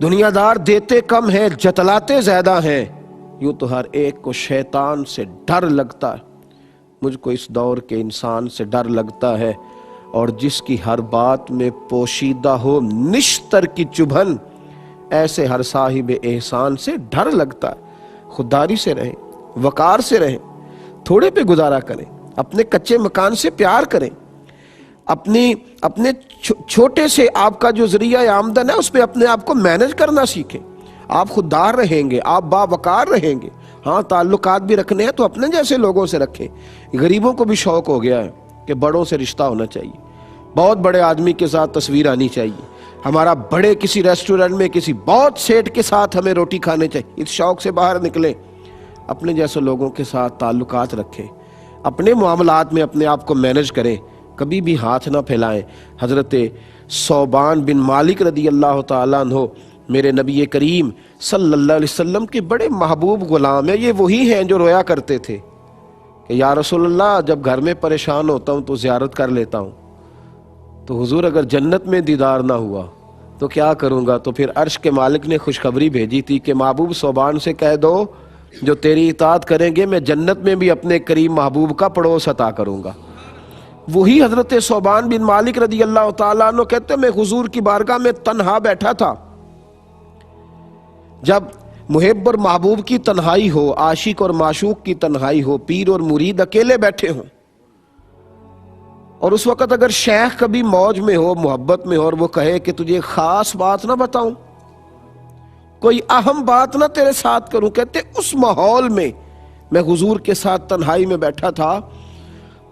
دنیا دار دیتے کم ہیں جتلاتے زیادہ ہیں، یوں تو ہر ایک کو شیطان سے ڈر لگتا ہے۔ مجھ کو اس دور کے انسان سے ڈر لگتا ہے، اور جس کی ہر بات میں پوشیدہ ہو نشتر کی چبھن، ایسے ہر صاحب احسان سے ڈر لگتا ہے۔ خودداری سے رہیں، وقار سے رہیں، تھوڑے پہ گزارا کریں، اپنے کچے مکان سے پیار کریں، اپنے چھوٹے سے آپ کا جو ذریعہ آمدن ہے اس پہ اپنے آپ کو مینج کرنا سیکھیں۔ آپ خوددار رہیں گے، آپ باوقار رہیں گے۔ ہاں تعلقات بھی رکھنے ہیں تو اپنے جیسے لوگوں سے رکھیں۔ غریبوں کو بھی شوق ہو گیا ہے کہ بڑوں سے رشتہ ہونا چاہیے، بہت بڑے آدمی کے ساتھ تصویر آنی چاہیے، ہمارا بڑے کسی ریسٹورنٹ میں کسی بہت سیٹ کے ساتھ ہمیں روٹی کھانے چاہیے۔ اس شوق سے باہر نکلیں، اپنے جیسے لوگوں کے ساتھ تعلقات رکھیں، اپنے معاملات میں اپنے آپ کو مینج کریں، کبھی بھی ہاتھ نہ پھیلائیں۔ حضرت ثوبان بن مالک رضی اللہ تعالیٰ عنہ میرے نبی کریم صلی اللہ علیہ وسلم کے بڑے محبوب غلام ہیں۔ یہ وہی ہیں جو رویا کرتے تھے کہ یا رسول اللہ جب گھر میں پریشان ہوتا ہوں تو زیارت کر لیتا ہوں، تو حضور اگر جنت میں دیدار نہ ہوا تو کیا کروں گا؟ تو پھر عرش کے مالک نے خوشخبری بھیجی تھی کہ محبوب ثوبان سے کہہ دو جو تیری اطاعت کریں گے میں جنت میں بھی اپنے کریم محبوب کا پڑوس عطا کروں گا۔ وہی حضرت ثوبان بن مالک رضی اللہ تعالیٰ عنہ کہتے میں حضور کی بارگاہ میں تنہا بیٹھا تھا۔ جب محب اور محبوب کی تنہائی ہو، عاشق اور معشوق کی تنہائی ہو، پیر اور مرید اکیلے بیٹھے ہوں، اور اس وقت اگر شیخ کبھی موج میں ہو، محبت میں ہو، اور وہ کہے کہ تجھے خاص بات نہ بتاؤں، کوئی اہم بات نہ تیرے ساتھ کروں، کہتے اس ماحول میں میں حضور کے ساتھ تنہائی میں بیٹھا تھا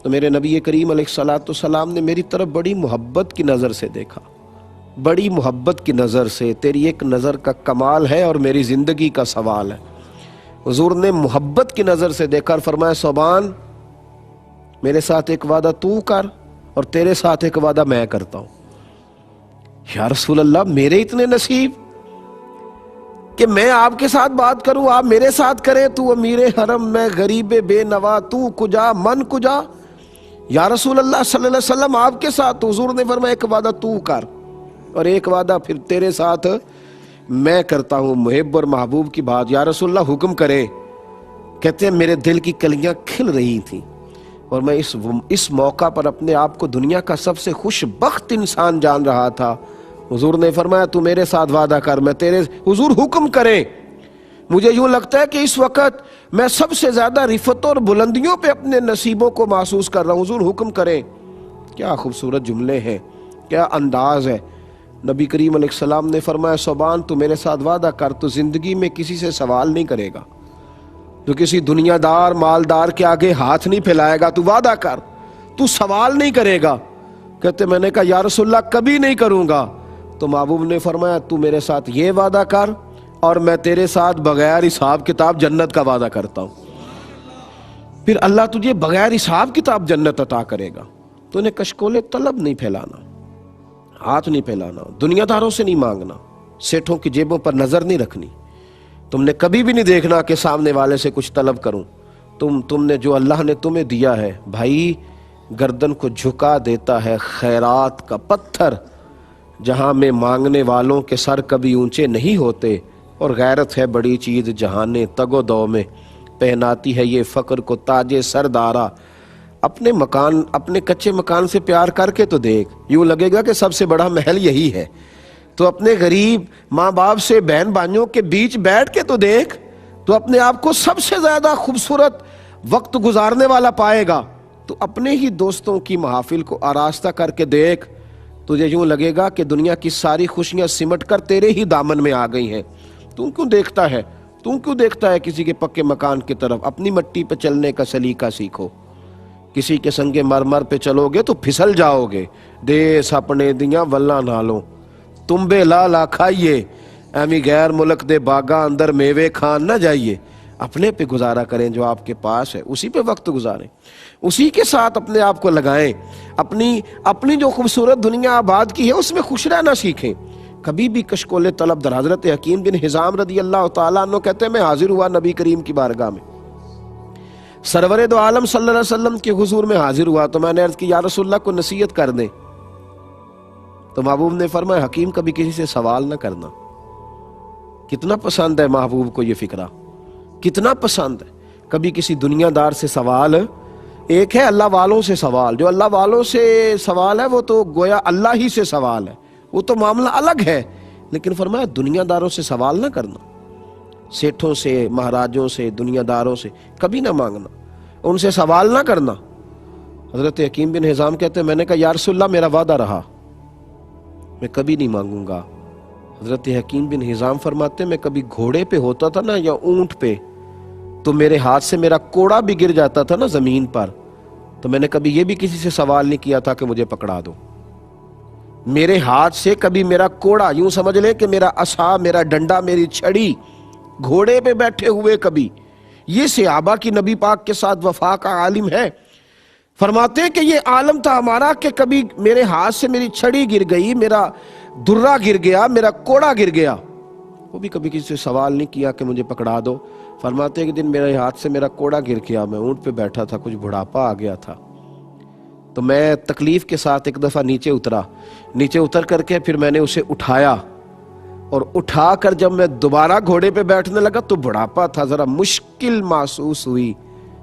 تو میرے نبی کریم علیہ السلام نے میری طرف بڑی محبت کی نظر سے دیکھا، بڑی محبت کی نظر سے۔ تیری ایک نظر کا کمال ہے اور میری زندگی کا سوال ہے۔ حضور نے محبت کی نظر سے دیکھا اور فرمایا ثوبان میرے ساتھ ایک وعدہ تو کر اور تیرے ساتھ ایک وعدہ میں کرتا ہوں۔ یا رسول اللہ میرے اتنے نصیب کہ میں آپ کے ساتھ بات کروں، آپ میرے ساتھ کریں، تو امیر حرم میں غریب بے نوا، تو کجا من کجا۔ یا رسول اللہ صلی اللہ علیہ وسلم آپ کے ساتھ، تو حضور نے فرمایا ایک وعدہ تو کر اور ایک وعدہ پھر تیرے ساتھ میں کرتا ہوں۔ محب اور محبوب کی بات، یا رسول اللہ حکم کرے۔ کہتے ہیں میرے دل کی کلیاں کھل رہی تھیں اور میں اس موقع پر اپنے آپ کو دنیا کا سب سے خوش بخت انسان جان رہا تھا۔ حضور نے فرمایا تو میرے ساتھ وعدہ کر، میں تیرے، حضور حکم کریں۔ مجھے یوں لگتا ہے کہ اس وقت میں سب سے زیادہ رفتوں اور بلندیوں پہ اپنے نصیبوں کو محسوس کر رہا ہوں۔ حضور حکم کریں۔ کیا خوبصورت جملے ہیں، کیا انداز ہے۔ نبی کریم علیہ السلام نے فرمایا ثوبان تو میرے ساتھ وعدہ کر، تو زندگی میں کسی سے سوال نہیں کرے گا، تو کسی دنیا دار مالدار کے آگے ہاتھ نہیں پھیلائے گا، تو وعدہ کر، تو سوال نہیں کرے گا۔ کہتے میں نے کہا یا رسول اللہ کبھی نہیں کروں گا۔ تو محبوب نے فرمایا تو میرے ساتھ یہ وعدہ کر اور میں تیرے ساتھ بغیر حساب کتاب جنت کا وعدہ کرتا ہوں۔ پھر اللہ تجھے بغیر حساب کتاب جنت عطا کرے گا۔ تو انہیں کشکول طلب نہیں پھیلانا، ہاتھ نہیں پھیلانا، دنیا داروں سے نہیں مانگنا، سیٹھوں کی جیبوں پر نظر نہیں رکھنی۔ تم نے کبھی بھی نہیں دیکھنا کہ سامنے والے سے کچھ طلب کروں۔ تم نے جو اللہ نے تمہیں دیا ہے بھائی، گردن کو جھکا دیتا ہے خیرات کا پتھر، جہاں میں مانگنے والوں کے سر کبھی اونچے نہیں ہوتے، اور غیرت ہے بڑی چیز جہان تگ و دو میں، پہناتی ہے یہ فقر کو تاج سردارا۔ اپنے مکان، اپنے کچے مکان سے پیار کر کے تو دیکھ، یوں لگے گا کہ سب سے بڑا محل یہی ہے۔ تو اپنے غریب ماں باپ سے بہن بھائیوں کے بیچ بیٹھ کے تو دیکھ، تو اپنے آپ کو سب سے زیادہ خوبصورت وقت گزارنے والا پائے گا۔ تو اپنے ہی دوستوں کی محافل کو آراستہ کر کے دیکھ، تجھے یوں لگے گا کہ دنیا کی ساری خوشیاں سمٹ کر تیرے ہی دامن میں آ گئی ہیں۔ تو کیوں دیکھتا ہے، تو کیوں دیکھتا ہے کسی کے پکے مکان کی طرف؟ اپنی مٹی پہ چلنے کا سلیقہ سیکھو۔ کسی کے سنگے مرمر پہ چلو گے تو پھسل جاؤ گے۔ دیس اپنے دیاں ولہ نالوں تمبے لا لا کھائیے، ایمی غیر ملک دے باغاں اندر میوے کھان نہ جائیے۔ اپنے پہ گزارا کریں جو آپ کے پاس ہے، اسی پہ وقت گزاریں، اسی کے ساتھ اپنے آپ کو لگائیں۔ اپنی جو خوبصورت دنیا آباد کی ہے اس میں خوش رہنا سیکھیں۔ کبھی بھی کشکول طلب در حضرت حکیم بن حزام رضی اللہ تعالیٰ عنہ کہتے ہیں میں حاضر ہوا نبی کریم کی بارگاہ میں، سرور دو عالم صلی اللہ علیہ وسلم کے حضور میں حاضر ہوا، تو میں نے عرض کی یا رسول اللہ کو نصیحت کر دیں۔ تو محبوب نے فرمایا حکیم کبھی کسی سے سوال نہ کرنا، کتنا پسند ہے محبوب کو یہ فکرہ، کتنا پسند ہے۔ کبھی کسی دنیا دار سے سوال، ایک ہے اللہ والوں سے سوال، جو اللہ والوں سے سوال ہے وہ تو گویا اللہ ہی سے سوال ہے، وہ تو معاملہ الگ ہے، لیکن فرمایا دنیا داروں سے سوال نہ کرنا، سیٹھوں سے، مہاراجوں سے، دنیا داروں سے کبھی نہ مانگنا، ان سے سوال نہ کرنا۔ حضرت حکیم بن حزام کہتے ہیں میں نے کہا یا رسول اللہ میرا وعدہ رہا، میں کبھی نہیں مانگوں گا۔ حضرت حکیم بن حزام فرماتے ہیں میں کبھی گھوڑے پہ ہوتا تھا نا یا اونٹ پہ، تو میرے ہاتھ سے میرا کوڑا بھی گر جاتا تھا نا زمین پر، تو میں نے کبھی یہ بھی کسی سے سوال نہیں کیا تھا کہ مجھے پکڑا دو۔ میرے ہاتھ سے کبھی میرا کوڑا، یوں سمجھ لیں کہ میرا عصا، میرا ڈنڈا، میری چھڑی گھوڑے پہ بیٹھے ہوئے کبھی، یہ صحابہ کی نبی پاک کے ساتھ وفا کا عالم ہے۔ فرماتے ہیں کہ یہ عالم تھا ہمارا کہ کبھی میرے ہاتھ سے میری چھڑی گر گئی، میرا درہ گر گیا، میرا کوڑا گر گیا، وہ بھی کبھی کسی سے سوال نہیں کیا کہ مجھے پکڑا دو۔ فرماتے ہیں کہ دن میرے ہاتھ سے میرا کوڑا گر گیا، میں اونٹ پہ بیٹھا تھا، کچھ بڑھاپا آ گیا تھا، تو میں تکلیف کے ساتھ ایک دفعہ نیچے اترا، نیچے اتر کر کے پھر میں نے اسے اٹھایا، اور اٹھا کر جب میں دوبارہ گھوڑے پہ بیٹھنے لگا تو بڑھاپا تھا، ذرا مشکل محسوس ہوئی،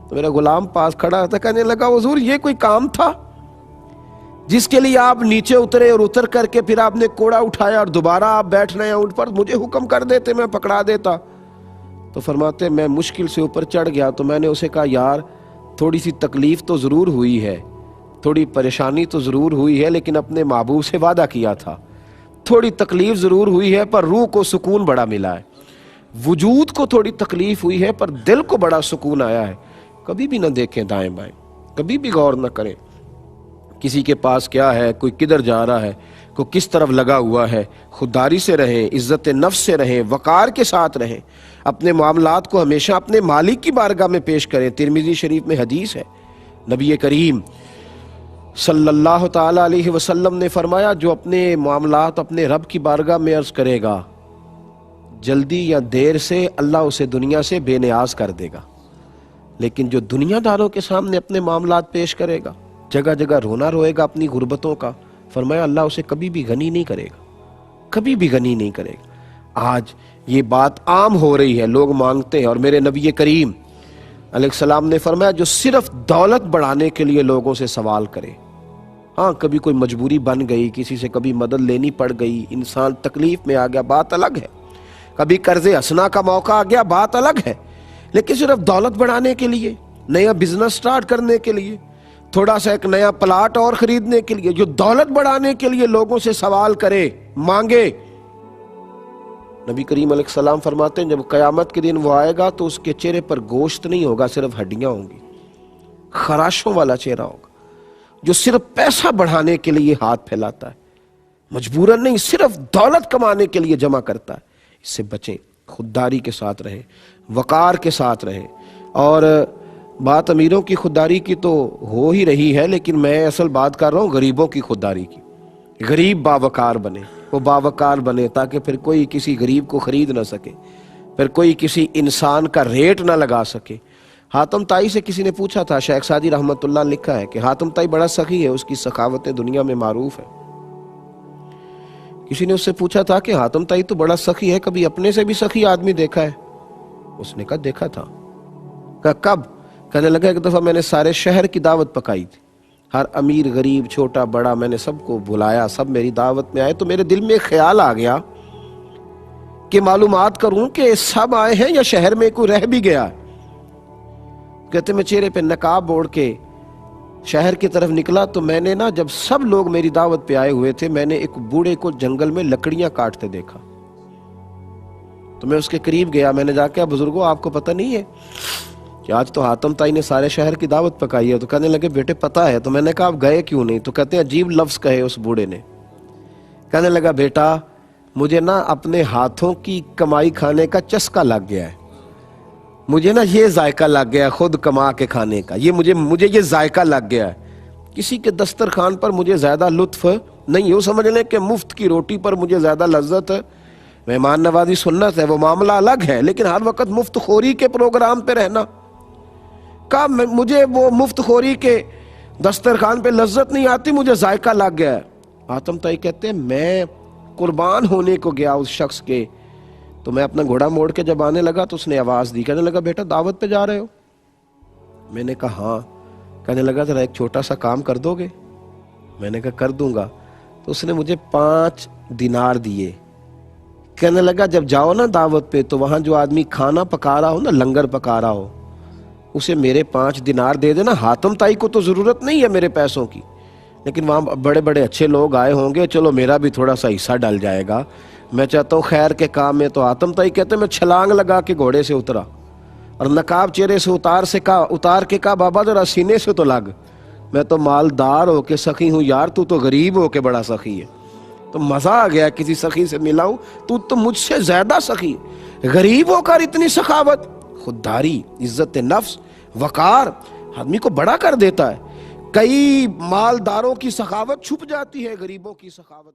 تو میرا غلام پاس کھڑا تھا، کہنے لگا حضور یہ کوئی کام تھا جس کے لیے آپ نیچے اترے اور اتر کر کے پھر آپ نے کوڑا اٹھایا اور دوبارہ آپ بیٹھ رہے ہیں اونٹ پر، مجھے حکم کر دیتے میں پکڑا دیتا۔ تو فرماتے میں مشکل سے اوپر چڑھ گیا، تو میں نے اسے کہا یار تھوڑی سی تکلیف تو ضرور ہوئی ہے، تھوڑی پریشانی تو ضرور ہوئی ہے، لیکن اپنے محبوب سے وعدہ کیا تھا، تھوڑی تکلیف ضرور ہوئی ہے پر روح کو سکون بڑا ملا ہے، وجود کو تھوڑی تکلیف ہوئی ہے پر دل کو بڑا سکون آیا ہے۔ کبھی بھی نہ دیکھیں دائیں بائیں، کبھی بھی غور نہ کریں کسی کے پاس کیا ہے، کوئی کدھر جا رہا ہے، کوئی کس طرف لگا ہوا ہے۔ خودداری سے رہیں، عزت نفس سے رہیں، وقار کے ساتھ رہیں، اپنے معاملات کو ہمیشہ اپنے مالک کی بارگاہ میں پیش کریں۔ ترمذی شریف میں حدیث ہے، نبی کریم صلی اللہ تعالی علیہ وسلم نے فرمایا جو اپنے معاملات اپنے رب کی بارگاہ میں عرض کرے گا، جلدی یا دیر سے اللہ اسے دنیا سے بے نیاز کر دے گا، لیکن جو دنیا داروں کے سامنے اپنے معاملات پیش کرے گا، جگہ جگہ رونا روئے گا اپنی غربتوں کا، فرمایا اللہ اسے کبھی بھی غنی نہیں کرے گا، کبھی بھی غنی نہیں کرے گا۔ آج یہ بات عام ہو رہی ہے، لوگ مانگتے ہیں، اور میرے نبی کریم علیہ السلام نے فرمایا جو صرف دولت بڑھانے کے لیے لوگوں سے سوال کرے، ہاں کبھی کوئی مجبوری بن گئی، کسی سے کبھی مدد لینی پڑ گئی، انسان تکلیف میں آ گیا، بات الگ ہے، کبھی قرض حسنہ کا موقع آ گیا، بات الگ ہے، لیکن صرف دولت بڑھانے کے لیے، نیا بزنس سٹارٹ کرنے کے لیے، تھوڑا سا ایک نیا پلاٹ اور خریدنے کے لیے، جو دولت بڑھانے کے لیے لوگوں سے سوال کرے، مانگے، نبی کریم علیہ السلام فرماتے ہیں جب قیامت کے دن وہ آئے گا تو اس کے چہرے پر گوشت نہیں ہوگا، صرف ہڈیاں ہوں گی، خراشوں والا چہرہ ہوگا، جو صرف پیسہ بڑھانے کے لیے ہاتھ پھیلاتا ہے، مجبوراً نہیں، صرف دولت کمانے کے لیے جمع کرتا ہے۔ اس سے بچیں، خودداری کے ساتھ رہیں، وقار کے ساتھ رہیں۔ اور بات امیروں کی خودداری کی تو ہو ہی رہی ہے، لیکن میں اصل بات کر رہا ہوں غریبوں کی خودداری کی۔ غریب باوقار بنے، وہ باوقار بنے تاکہ پھر کوئی کسی غریب کو خرید نہ سکے، پھر کوئی کسی انسان کا ریٹ نہ لگا سکے۔ حاتم طائی سے کسی نے پوچھا تھا، شیخ سعدی رحمت اللہ نے لکھا ہے کہ حاتم طائی بڑا سخی ہے، اس کی سخاوتیں دنیا میں معروف ہے۔ کسی نے اس سے پوچھا تھا کہ حاتم طائی تو بڑا سخی ہے، کبھی اپنے سے بھی سخی آدمی دیکھا ہے؟ اس نے کہا دیکھا تھا۔ کہا کب؟ کہنے لگا ایک دفعہ میں نے سارے شہر کی دعوت پکائی تھی، ہر امیر غریب چھوٹا بڑا میں نے سب کو بلایا، سب میری دعوت میں آئے، تو میرے دل میں ایک خیال آ گیا کہ معلومات کروں کہ سب آئے ہیں یا شہر میں کوئی رہ بھی گیا ہے۔ کہتے میں چہرے پہ نقاب اوڑھ کے شہر کی طرف نکلا تو میں نے نا جب سب لوگ میری دعوت پہ آئے ہوئے تھے، میں نے ایک بوڑھے کو جنگل میں لکڑیاں کاٹتے دیکھا، تو میں اس کے قریب گیا، میں نے جا کے بزرگوں آپ کو پتہ نہیں ہے کہ آج تو حاتم طائی نے سارے شہر کی دعوت پکائی ہے؟ تو کہنے لگے بیٹے پتہ ہے۔ تو میں نے کہا آپ گئے کیوں نہیں؟ تو کہتے ہیں عجیب لفظ کہے اس بوڑھے نے، کہنے لگا بیٹا مجھے نا اپنے ہاتھوں کی کمائی کھانے کا چسکا لگ گیا ہے، مجھے نا یہ ذائقہ لگ گیا ہے خود کما کے کھانے کا، یہ مجھے یہ ذائقہ لگ گیا ہے، کسی کے دسترخوان پر مجھے زیادہ لطف نہیں، یوں سمجھ لیں کہ مفت کی روٹی پر مجھے زیادہ لذت ہے، مہمان نوازی سنت ہے، وہ معاملہ الگ ہے، لیکن ہر وقت مفت خوری کے پروگرام پہ رہنا، کہا مجھے وہ مفت خوری کے دسترخوان پہ لذت نہیں آتی، مجھے ذائقہ لگ گیا ہے۔ حاتم طائی کہتے ہیں میں قربان ہونے کو گیا اس شخص کے، تو میں اپنا گھوڑا موڑ کے جب آنے لگا تو اس نے آواز دی, کہنے لگا بیٹا دعوت پہ جا رہے ہو؟ میں نے کہا ہاں. کہنے لگا ذرا ایک چھوٹا سا کام کر دو گے؟ میں نے کہا کر دوں گا. تو اس نے مجھے 5 دینار دیے. کہنے لگا جب جاؤ نا دعوت پہ تو وہاں جو آدمی کھانا پکا رہا ہو نا, لنگر پکا رہا ہو, اسے میرے 5 دینار دے دینا. حاتم تائی کو تو ضرورت نہیں ہے میرے پیسوں کی, لیکن وہاں بڑے بڑے اچھے لوگ آئے ہوں گے, چلو میرا بھی تھوڑا سا حصہ ڈل جائے گا. میں چاہتا ہوں خیر کے کام میں. تو حاتم تائی کہتے میں چھلانگ لگا کے گھوڑے سے اترا اور نقاب چہرے سے اتار کے کہا بابا ذرا سینے سے تو لگ, میں تو مالدار ہو کے سخی ہوں یار, تو غریب ہو کے بڑا سخی ہے. تو مزہ آ گیا کسی سخی سے ملا ہوں, تو مجھ سے زیادہ سخی, غریب ہو کر اتنی سخاوت. خودداری, عزت نفس, وقار آدمی کو بڑا کر دیتا ہے. کئی مالداروں کی سخاوت چھپ جاتی ہے غریبوں کی سخاوت.